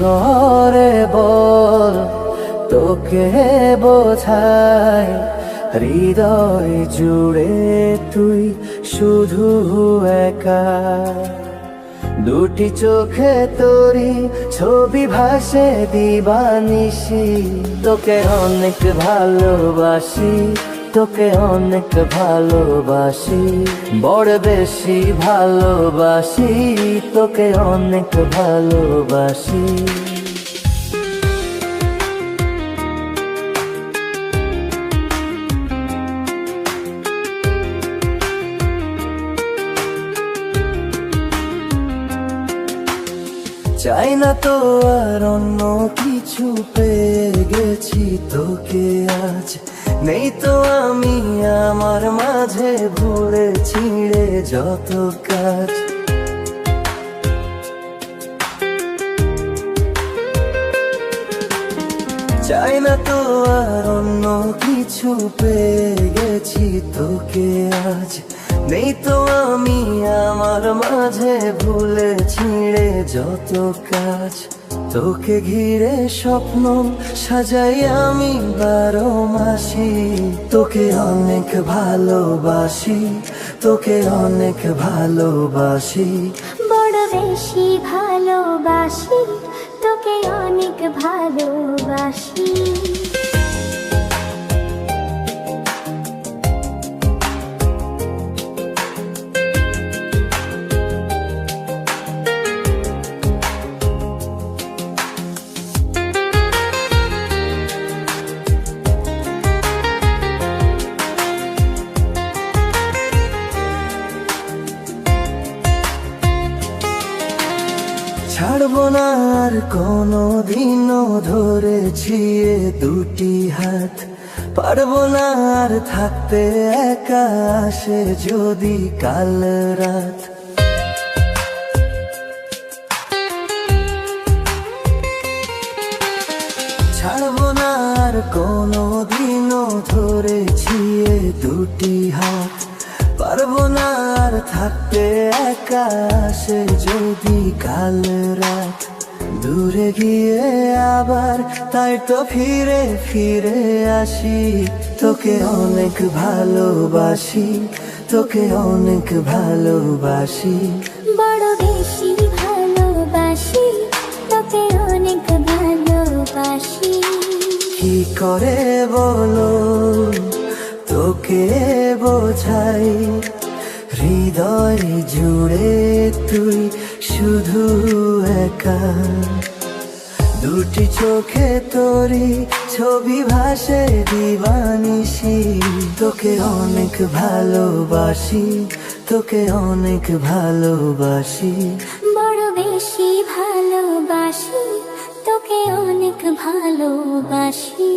করে বল তোকে বোঝাই, হৃদয় জুড়ে তুই শুধু একা। দুটি চোখে তোরি ছবি ভাসে দিবানিশি, তোকে অনেক ভালোবাসি, তোকে অনেক ভালোবাসি, বড় বেশি ভালোবাসি, তোকে অনেক ভালোবাসি। চাই না তো আর অন্য কিছু, পেয়ে গেছি তোকে আজ। নেই তো আমি আমার মাঝে ভুলে ছিঁড়ে যত কাজ। চাই না তো আর অন্য কিছু, পেয়ে গেছি তোকে আজ। নেই তো আমি আমার মাঝে ভুলে ছিঁড়ে যত কাজ। তোকে ঘিরে স্বপ্ন সাজাই আমি 12 মাসি, তোকে অনেক ভালোবাসি, তোকে অনেক ভালোবাসি, বড় বেশি ভালোবাসি, তোকে অনেক ভালোবাসি। ছাড়বো না আর কোনো দিনও ধরেছি এ দুটি হাত। পারবো না আর থাকতে একা, আসে যদি কাল রাত। ছাড়বো না আর কোনো দিনও ধরেছি এ দুটি হাত। পারবো না আর থাকতে একা, আসে যদি কাল রাত। দূরে গিয়ে আবার তাই তো ফিরে ফিরে আসি, তোকে অনেক ভালোবাসি, তোকে অনেক ভালোবাসি, বড় বেশি ভালোবাসি, তোকে অনেক ভালোবাসি। কি করে বলো তোকে বোঝাই, হৃদয় জুড়ে তুই শুধু একা। দুটি চোখে তোরি ছবি ভাসে দিবানিশি, তোকে অনেক ভালোবাসি, তোকে অনেক ভালোবাসি, বড় বেশি ভালোবাসি, তোকে অনেক ভালোবাসি।